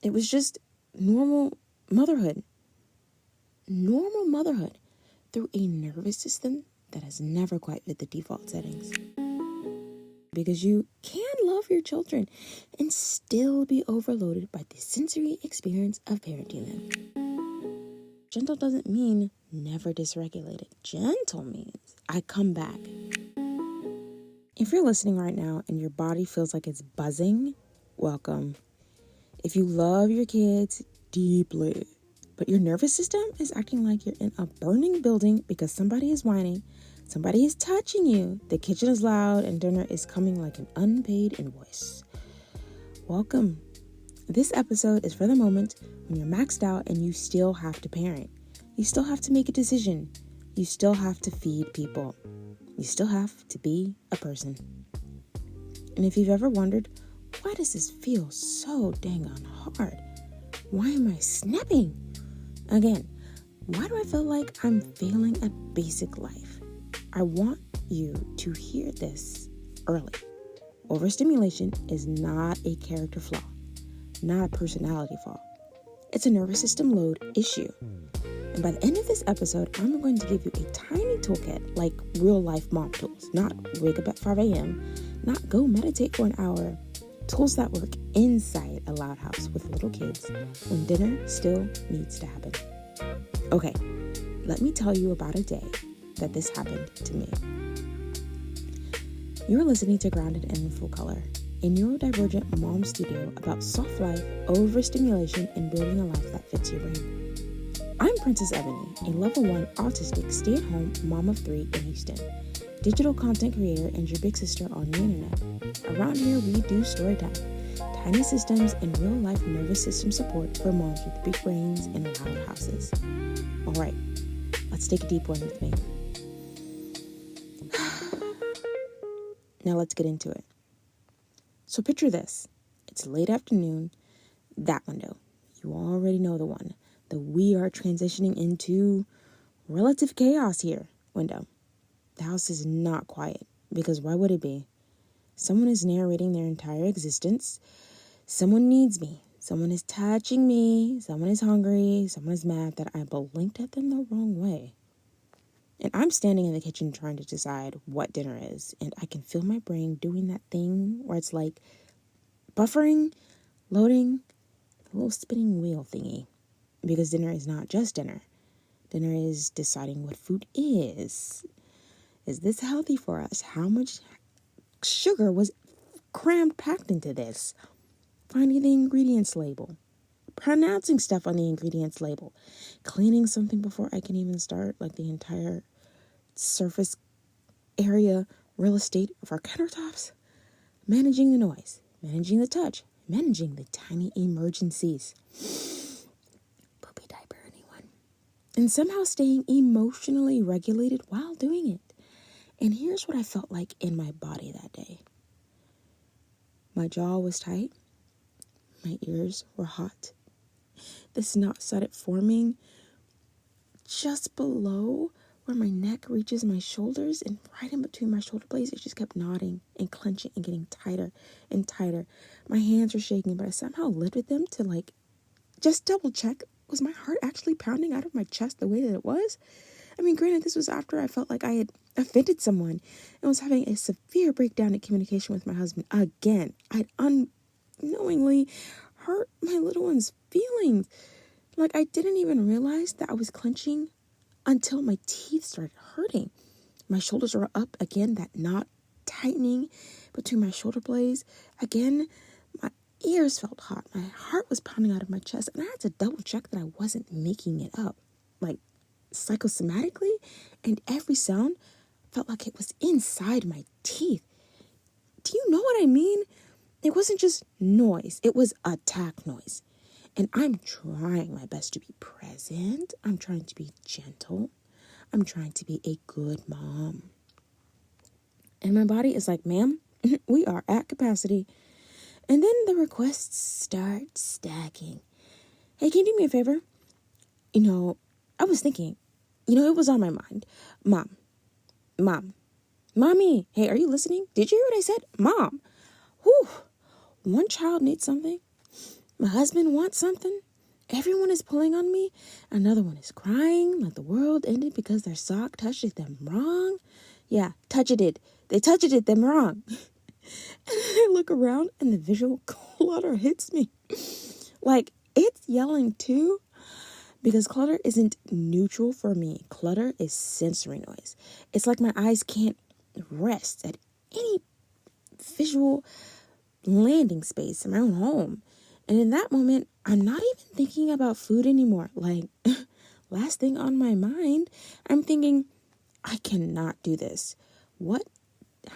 It was just normal motherhood. Normal motherhood through a nervous system that has never quite fit the default settings. Because you can love your children and still be overloaded by the sensory experience of parenting them. Gentle doesn't mean never dysregulated. Gentle means I come back. If you're listening right now and your body feels like it's buzzing, welcome. If you love your kids deeply, but your nervous system is acting like you're in a burning building because somebody is whining, somebody is touching you, the kitchen is loud, and dinner is coming like an unpaid invoice. Welcome. This episode is for the moment when you're maxed out and you still have to parent. You still have to make a decision. You still have to feed people. You still have to be a person. And if you've ever wondered, why does this feel so dang on hard? Why am I snapping? Again, why do I feel like I'm failing at basic life? I want you to hear this early. Overstimulation is not a character flaw, not a personality flaw. It's a nervous system load issue. And by the end of this episode, I'm going to give you a tiny toolkit like real life mom tools, not wake up at 5 a.m., not go meditate for an hour. Tools that work inside a loud house with little kids when dinner still needs to happen. Okay, let me tell you about a day that this happened to me. You're listening to Grounded and in Full Color, a neurodivergent mom studio about soft life, overstimulation, and building a life that fits your brain. I'm Princess Ebony, a level 1 autistic stay-at-home mom of 3 in Houston, digital content creator and your big sister on the internet. Around here, we do story time, tiny systems, and real-life nervous system support for moms with big brains and loud houses. All right, let's take a deep one with me. Now let's get into it. So picture this. It's late afternoon, that window. You already know the one. The we are transitioning into relative chaos here window. The house is not quiet, because why would it be? Someone is narrating their entire existence. Someone needs me. Someone is touching me. Someone is hungry. Someone is mad that I blinked at them the wrong way. And I'm standing in the kitchen trying to decide what dinner is. And I can feel my brain doing that thing where it's like buffering, loading, a little spinning wheel thingy. Because dinner is not just dinner. Dinner is deciding what food is. Is this healthy for us? How much sugar was packed into this? Finding the ingredients label. Pronouncing stuff on the ingredients label. Cleaning something before I can even start, like the entire surface area real estate of our countertops. Managing the noise. Managing the touch. Managing the tiny emergencies. Poopy diaper, anyone? And somehow staying emotionally regulated while doing it. And here's what I felt like in my body that day. My jaw was tight. My ears were hot. The snot started forming just below where my neck reaches my shoulders, and right in between my shoulder blades, it just kept knotting and clenching and getting tighter and tighter. My hands were shaking, but I somehow lifted them to just double check. Was my heart actually pounding out of my chest the way that it was? I mean, granted, this was after I felt like I had offended someone and was having a severe breakdown in communication with my husband again. I'd unknowingly hurt my little one's feelings. Like, I didn't even realize that I was clenching until my teeth started hurting. My shoulders were up again, that knot tightening between my shoulder blades. Again, my ears felt hot. My heart was pounding out of my chest, and I had to double check that I wasn't making it up. Like, psychosomatically, and every sound felt like it was inside my teeth. Do you know what I mean? It wasn't just noise. It was attack noise. And I'm trying my best to be present. I'm trying to be gentle. I'm trying to be a good mom. And my body is like, ma'am, we are at capacity. And then the requests start stacking. Hey, can you do me a favor? I was thinking, it was on my mind. Mommy, hey, are you listening? Did you hear what I said? Mom, whew, one child needs something. My husband wants something. Everyone is pulling on me. Another one is crying like the world ended because their sock touched them wrong. Yeah, touched it. They touched it them wrong. And I look around and the visual clutter hits me. Like, it's yelling too. Because clutter isn't neutral for me. Clutter is sensory noise. It's like my eyes can't rest at any visual landing space in my own home. And in that moment, I'm not even thinking about food anymore. Like, last thing on my mind, I'm thinking, I cannot do this. What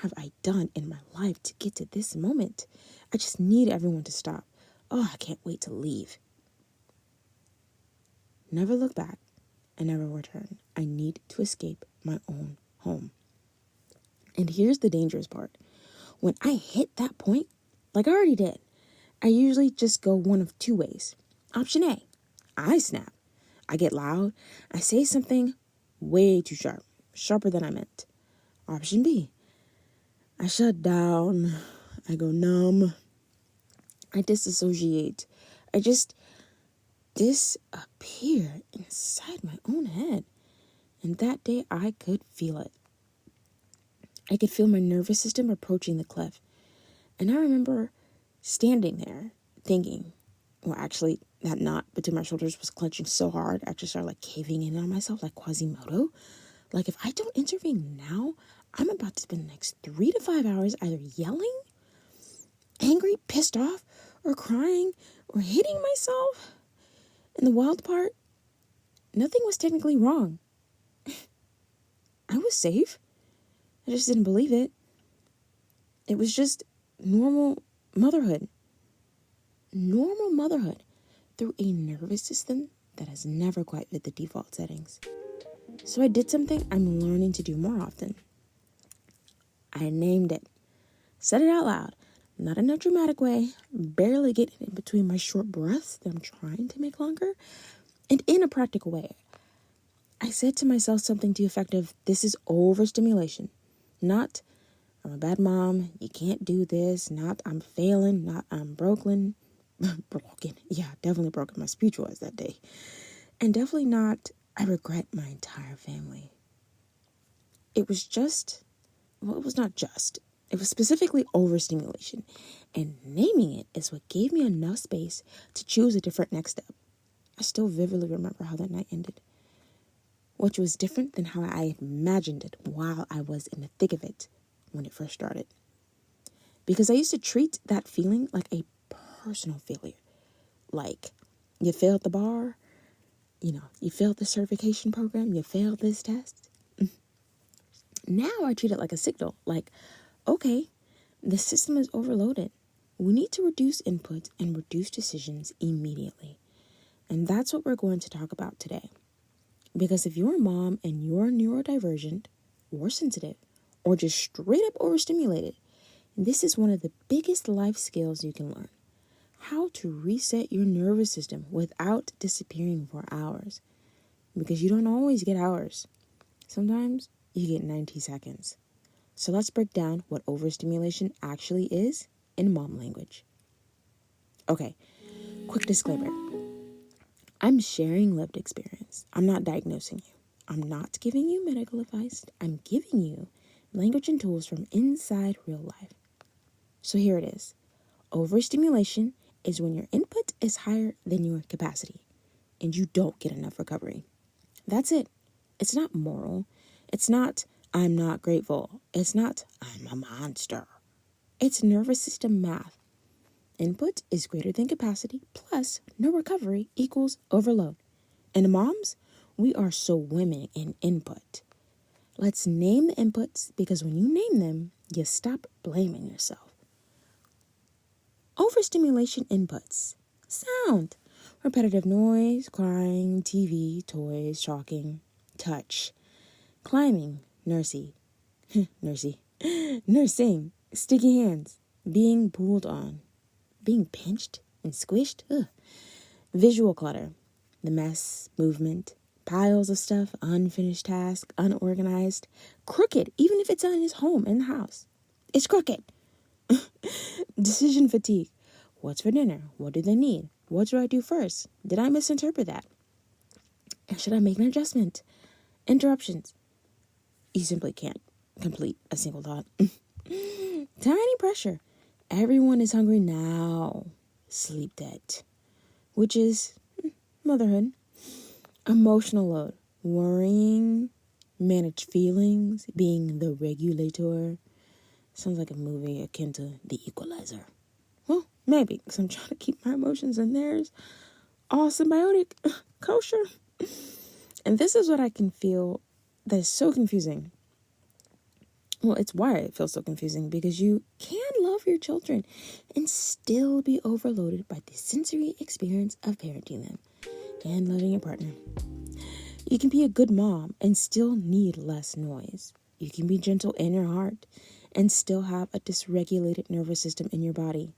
have I done in my life to get to this moment? I just need everyone to stop. Oh, I can't wait to leave. Never look back and never return. I need to escape my own home. And here's the dangerous part. When I hit that point, like I already did, I usually just go one of two ways. Option A, I snap. I get loud. I say something way too sharp, sharper than I meant. Option B, I shut down. I go numb. I disassociate. I just disappear inside my own head. And that day I could feel it. I could feel my nervous system approaching the cliff. And I remember standing there thinking, well, actually, that knot between my shoulders was clenching so hard, I just started like caving in on myself like Quasimodo. Like, if I don't intervene now, I'm about to spend the next 3 to 5 hours either yelling, angry, pissed off, or crying, or hitting myself. And the wild part, nothing was technically wrong. I was safe. I just didn't believe it. It was just normal motherhood. Normal motherhood through a nervous system that has never quite fit the default settings. So I did something I'm learning to do more often. I named it. Said it out loud. Not in a dramatic way, barely getting in between my short breaths that I'm trying to make longer, and in a practical way. I said to myself something to the effect of, this is overstimulation. Not, I'm a bad mom, you can't do this, not I'm failing, not I'm broken. Yeah, definitely broken. My speech was that day. And definitely not, I regret my entire family. It was just, well, it was not just. It was specifically overstimulation. And naming it is what gave me enough space to choose a different next step. I still vividly remember how that night ended, which was different than how I imagined it while I was in the thick of it when it first started. Because I used to treat that feeling like a personal failure. Like, you failed the bar, you failed the certification program, you failed this test. Now I treat it like a signal, like, okay, the system is overloaded. We need to reduce input and reduce decisions immediately. And that's what we're going to talk about today. Because if you're a mom and you're neurodivergent or sensitive or just straight up overstimulated, this is one of the biggest life skills you can learn. How to reset your nervous system without disappearing for hours. Because you don't always get hours. Sometimes you get 90 seconds. So let's break down what overstimulation actually is in mom language. Okay, quick disclaimer. I'm sharing lived experience. I'm not diagnosing you. I'm not giving you medical advice. I'm giving you language and tools from inside real life. So here it is. Overstimulation is when your input is higher than your capacity and you don't get enough recovery. That's it. It's not moral. It's not, I'm not grateful. It's not, I'm a monster. It's nervous system math. Input is greater than capacity plus no recovery equals overload. And moms, we are so women in input. Let's name the inputs because when you name them, you stop blaming yourself. Overstimulation inputs. Sound. Repetitive noise, crying, TV, toys, talking, touch. Climbing, nursing, sticky hands, being pulled on, being pinched and squished. Visual clutter, the mess, movement, piles of stuff, unfinished task, unorganized, crooked, even if it's in his home, in the house. It's crooked. Decision fatigue, What's for dinner? What do they need? What do I do first? Did I misinterpret that? And should I make an adjustment? Interruptions. You simply can't complete a single thought. Tiny pressure. Everyone is hungry now. Sleep debt. Which is motherhood. Emotional load. Worrying. Manage feelings. Being the regulator. Sounds like a movie akin to The Equalizer. Well, maybe, because I'm trying to keep my emotions and theirs all symbiotic, kosher. And this is what I can feel that is so confusing. Well, it's why it feels so confusing, because you can love your children and still be overloaded by the sensory experience of parenting them and loving your partner. You can be a good mom and still need less noise. You can be gentle in your heart and still have a dysregulated nervous system in your body.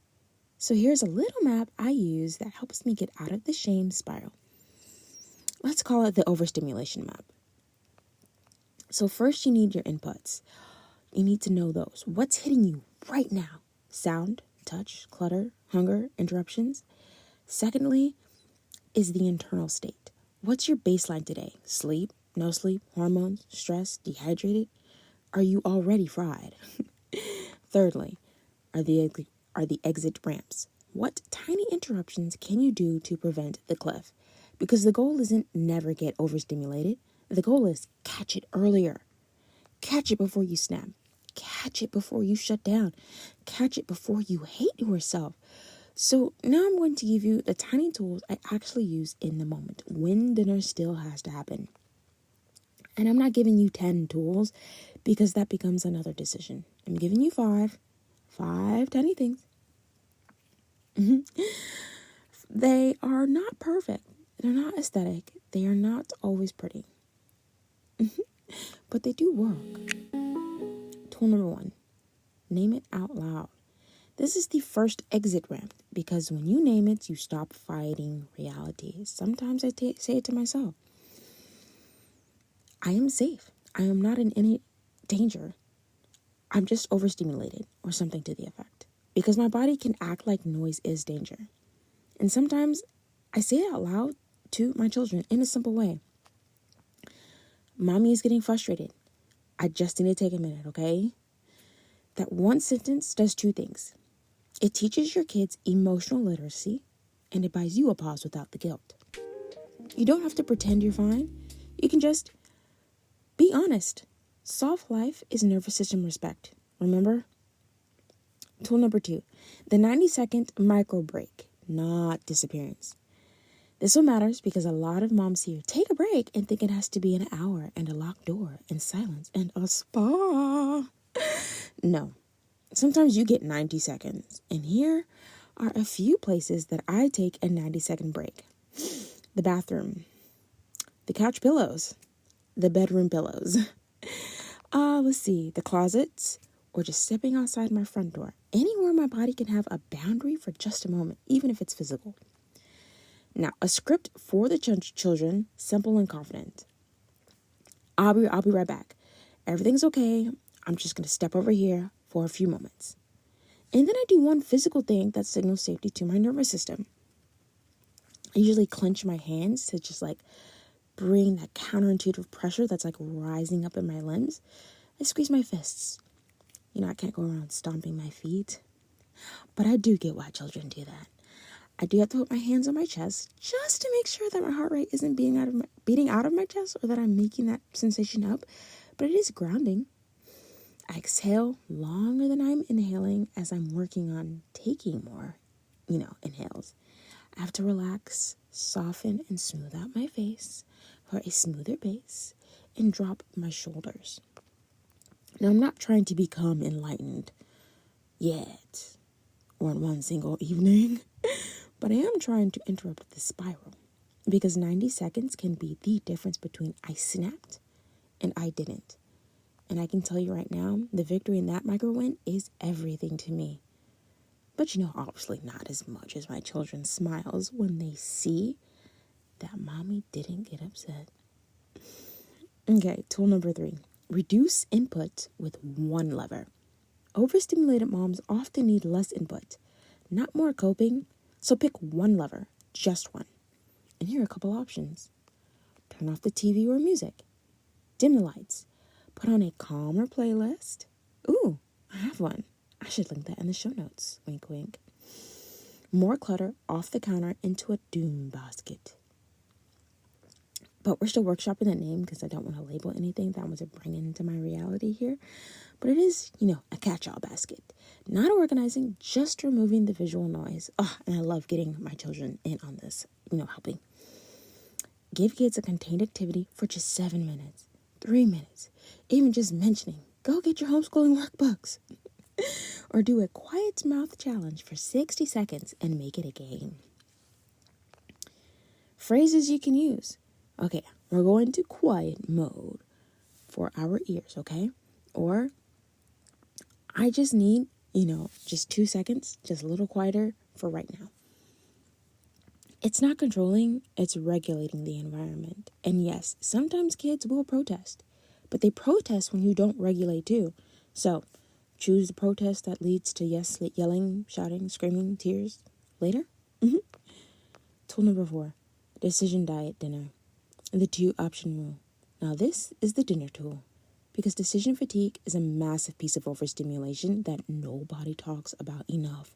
So here's a little map I use that helps me get out of the shame spiral. Let's call it the Overstimulation Map. So first you need your inputs. You need to know those. What's hitting you right now? Sound, touch, clutter, hunger, interruptions. Secondly is the internal state. What's your baseline today? Sleep, no sleep, hormones, stress, dehydrated? Are you already fried? Thirdly, are the exit ramps. What tiny interruptions can you do to prevent the cliff? Because the goal isn't never get overstimulated. The goal is catch it earlier. Catch it before you snap. Catch it before you shut down. Catch it before you hate yourself. So now I'm going to give you the tiny tools I actually use in the moment when dinner still has to happen. And I'm not giving you 10 tools because that becomes another decision. I'm giving you five tiny things. They are not perfect. They're not aesthetic. They are not always pretty. But they do work. Tool number 1, name it out loud. This is the first exit ramp because when you name it, you stop fighting reality. Sometimes I say it to myself. I am safe. I am not in any danger. I'm just overstimulated or something to the effect. Because my body can act like noise is danger. And sometimes I say it out loud to my children in a simple way. Mommy is getting frustrated. I just need to take a minute, okay? That one sentence does 2 things. It teaches your kids emotional literacy, and it buys you a pause without the guilt. You don't have to pretend you're fine. You can just be honest. Soft life is nervous system respect. Remember? Tool number 2, the 90-second micro break, not disappearance. This one matters because a lot of moms here take a break and think it has to be an hour and a locked door and silence and a spa. No, sometimes you get 90 seconds. And here are a few places that I take a 90-second break. The bathroom, the couch pillows, the bedroom pillows. Let's see, the closets, or just stepping outside my front door. Anywhere my body can have a boundary for just a moment, even if it's physical. Now, a script for the children, simple and confident. I'll be right back. Everything's okay. I'm just going to step over here for a few moments. And then I do one physical thing that signals safety to my nervous system. I usually clench my hands to just bring that counterintuitive pressure that's rising up in my limbs. I squeeze my fists. I can't go around stomping my feet. But I do get why children do that. I do have to put my hands on my chest just to make sure that my heart rate isn't beating out of my chest or that I'm making that sensation up. But it is grounding. I exhale longer than I'm inhaling as I'm working on taking more, inhales. I have to relax, soften, and smooth out my face for a smoother base and drop my shoulders. Now, I'm not trying to become enlightened yet or in one single evening, but I am trying to interrupt the spiral because 90 seconds can be the difference between I snapped and I didn't. And I can tell you right now, the victory in that micro win is everything to me. But obviously not as much as my children's smiles when they see that mommy didn't get upset. Okay, tool number 3. Reduce input with one lever. Overstimulated moms often need less input, not more coping. So pick one lever, just one. And here are a couple options. Turn off the TV or music. Dim the lights. Put on a calmer playlist. Ooh, I have one. I should link that in the show notes. Wink, wink. More clutter off the counter into a doom basket. But we're still workshopping that name because I don't want to label anything that I want to bring into my reality here. But it is, a catch-all basket. Not organizing, just removing the visual noise. Oh, and I love getting my children in on this, helping. Give kids a contained activity for just 7 minutes, 3 minutes, even just mentioning, go get your homeschooling workbooks. Or do a quiet mouth challenge for 60 seconds and make it a game. Phrases you can use. Okay, we're going to quiet mode for our ears, okay? Or I just need, just 2 seconds, just a little quieter for right now. It's not controlling, it's regulating the environment. And yes, sometimes kids will protest, but they protest when you don't regulate too. So choose the protest that leads to yelling, shouting, screaming, tears later. Tool number 4, decision diet dinner. The 2-option rule. Now this is the dinner tool, because decision fatigue is a massive piece of overstimulation that nobody talks about enough.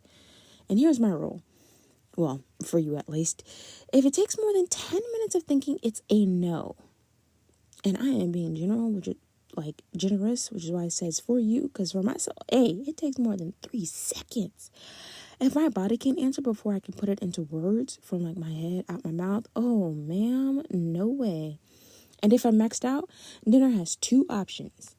And here's my rule. Well, for you at least. If it takes more than 10 minutes of thinking, it's a no. And I am being generous, which is why it says for you, because for myself, it takes more than 3 seconds. If my body can't answer before I can put it into words from my head out my mouth, oh, ma'am, no way. And if I'm maxed out, dinner has 2 options.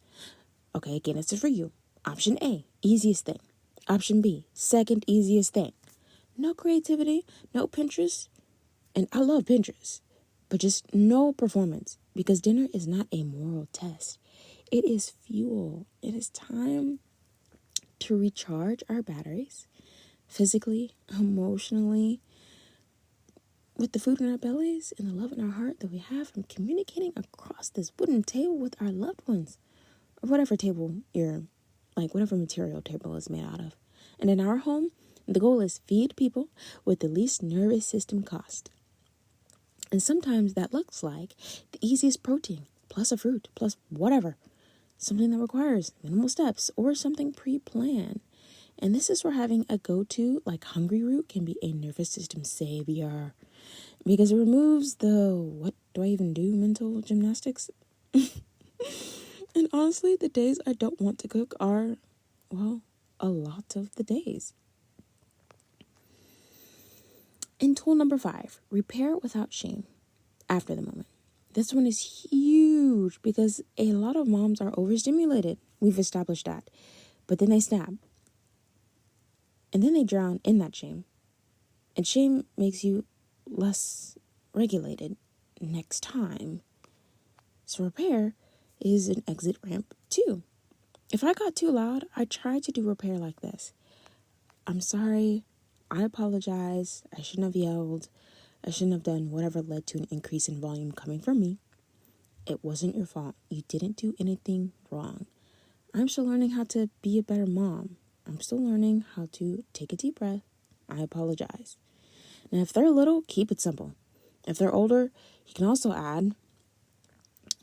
Okay, again, this is for you. Option A, easiest thing. Option B, second easiest thing. No creativity, no Pinterest. And I love Pinterest, but just no performance, because dinner is not a moral test. It is fuel. It is time to recharge our batteries. Physically, emotionally, with the food in our bellies and the love in our heart that we have from communicating across this wooden table with our loved ones, or whatever table whatever material table is made out of. And in our home, the goal is feed people with the least nervous system cost. And sometimes that looks like the easiest protein, plus a fruit, plus whatever. Something that requires minimal steps or something pre-planned. And this is where having a go-to like Hungry Root can be a nervous system savior, because it removes the what do I even do mental gymnastics. And honestly, the days I don't want to cook are, a lot of the days. And tool number 5, repair without shame after the moment. This one is huge because a lot of moms are overstimulated. We've established that. But then they snap. And then they drown in that shame. And shame makes you less regulated next time. So repair is an exit ramp too. If I got too loud, I try to do repair like this. I'm sorry. I apologize. I shouldn't have yelled. I shouldn't have done whatever led to an increase in volume coming from me. It wasn't your fault. You didn't do anything wrong. I'm still learning how to be a better mom. I'm still learning how to take a deep breath. I apologize. Now, if they're little, keep it simple. If they're older, you can also add,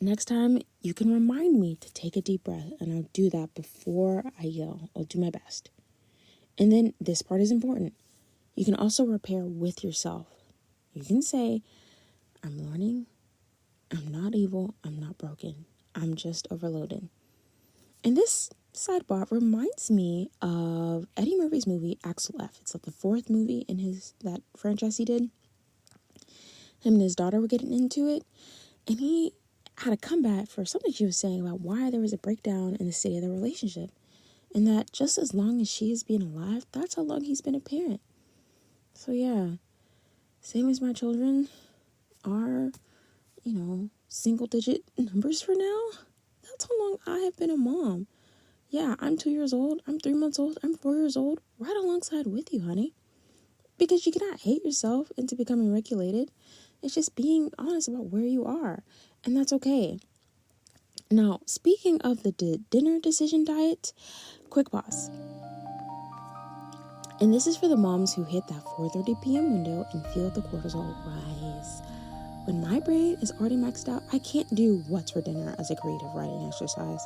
next time you can remind me to take a deep breath, and I'll do that before I yell. I'll do my best. And then this part is important. You can also repair with yourself. You can say, I'm learning. I'm not evil. I'm not broken. I'm just overloaded. And this sidebar reminds me of Eddie Murphy's movie, Axel F. It's like the 4th movie in that franchise he did. Him and his daughter were getting into it. And he had a comeback for something she was saying about why there was a breakdown in the state of their relationship. And that just as long as she is being alive, that's how long he's been a parent. So yeah, same as my children are, single digit numbers for now. That's how long I have been a mom. Yeah, I'm 2 years old. I'm 3 months old. I'm 4 years old. Right alongside with you, honey. Because you cannot hate yourself into becoming regulated. It's just being honest about where you are. And that's okay. Now, speaking of the dinner decision diet, quick pause. And this is for the moms who hit that 4:30 p.m. window and feel the cortisol rise. When my brain is already maxed out, I can't do what's for dinner as a creative writing exercise.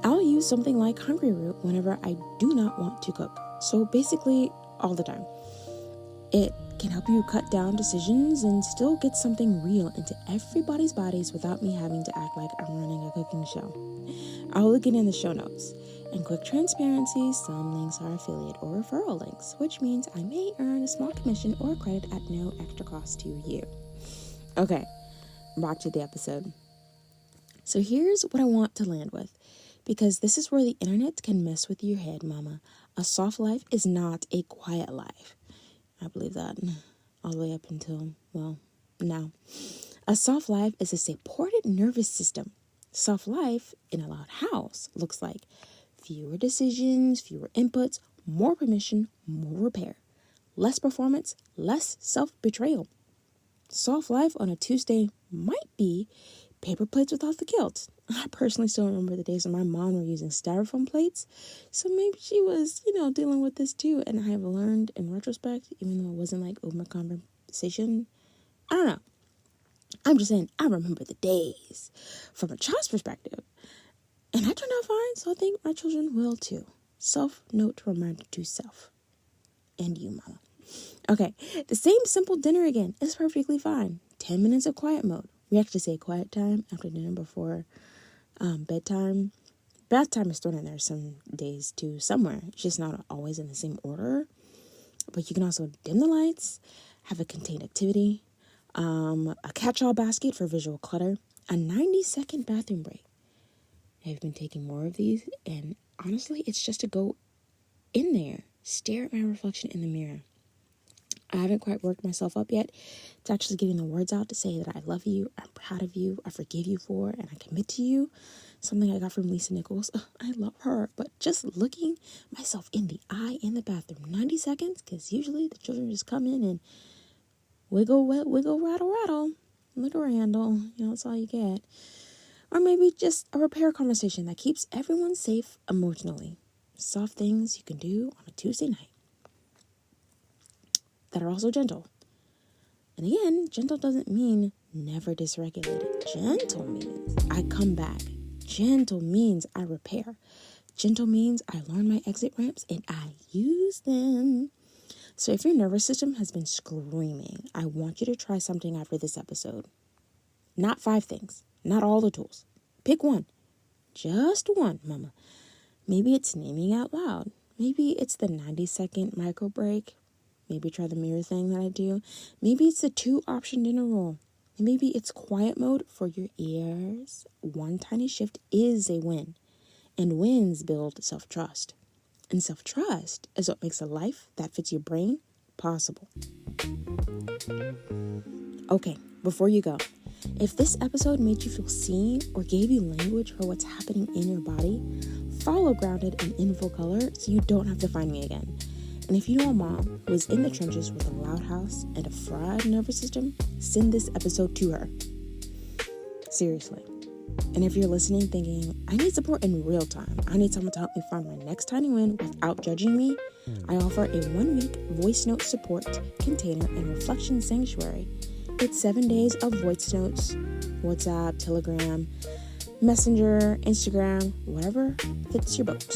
I'll use something like Hungry Root whenever I do not want to cook. So basically, all the time. It can help you cut down decisions and still get something real into everybody's bodies without me having to act like I'm running a cooking show. I'll link it in the show notes. And quick transparency, some links are affiliate or referral links, which means I may earn a small commission or credit at no extra cost to you. Okay, back to the episode. So here's what I want to land with, because this is where the internet can mess with your head, mama. A soft life is not a quiet life. I believe that all the way up until, well, now. A soft life is a supported nervous system. Soft life in a loud house looks like fewer decisions, fewer inputs, more permission, more repair. Less performance, less self-betrayal. Soft life on a Tuesday might be paper plates without the guilt. I personally still remember the days when my mom were using styrofoam plates. So maybe she was, dealing with this too. And I have learned in retrospect, even though it wasn't like open conversation. I don't know. I'm just saying, I remember the days from a child's perspective. And I turned out fine, so I think my children will too. Self-note reminder to self. And you, mama. Okay, the same simple dinner again is perfectly fine. 10 minutes of quiet mode. We actually say quiet time after dinner before bedtime. Bath time is thrown in there some days too, somewhere. It's just not always in the same order. But you can also dim the lights, have a contained activity, a catch-all basket for visual clutter, a 90-second bathroom break. I've been taking more of these, and honestly, it's just to go in there, stare at my reflection in the mirror. I haven't quite worked myself up yet to actually getting the words out to say that I love you, I'm proud of you, I forgive you for, and I commit to you. Something I got from Lisa Nichols. I love her. But just looking myself in the eye in the bathroom, 90 seconds, because usually the children just come in and wiggle, rattle, little handle. That's all you get. Or maybe just a repair conversation that keeps everyone safe emotionally. Soft things you can do on a Tuesday night that are also gentle. And again, gentle doesn't mean never dysregulated. Gentle means I come back. Gentle means I repair. Gentle means I learn my exit ramps and I use them. So if your nervous system has been screaming, I want you to try something after this episode. Not 5 things. Not all the tools. Pick one. Just one, mama. Maybe it's naming out loud. Maybe it's the 90-second micro break. Maybe try the mirror thing that I do. Maybe it's the 2-option dinner rule. Maybe it's quiet mode for your ears. One tiny shift is a win. And wins build self-trust. And self-trust is what makes a life that fits your brain possible. Okay, before you go, if this episode made you feel seen or gave you language for what's happening in your body, follow Grounded and in full color so you don't have to find me again. And if you know a mom who is in the trenches with a loud house and a fried nervous system, send this episode to her. Seriously. And if you're listening thinking, I need support in real time, I need someone to help me find my next tiny win without judging me, I offer a 1-week voice note support container and reflection sanctuary. It's 7 days of voice notes, WhatsApp, Telegram, Messenger, Instagram, whatever fits your boat,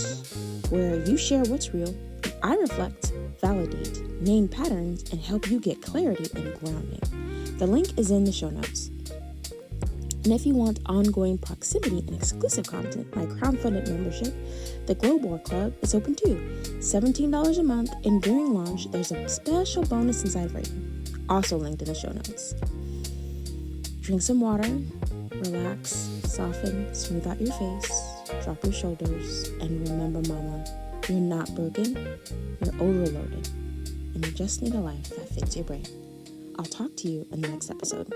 where you share what's real, I reflect, validate, name patterns, and help you get clarity and grounding. The link is in the show notes. And if you want ongoing proximity and exclusive content, my crowdfunded membership, the Glow Board Club, is open too. $17 a month, and during launch, there's a special bonus inside rating, also linked in the show notes. Drink some water, relax, soften, smooth out your face, drop your shoulders, and remember, mama, you're not broken, you're overloaded, and you just need a life that fits your brain. I'll talk to you in the next episode.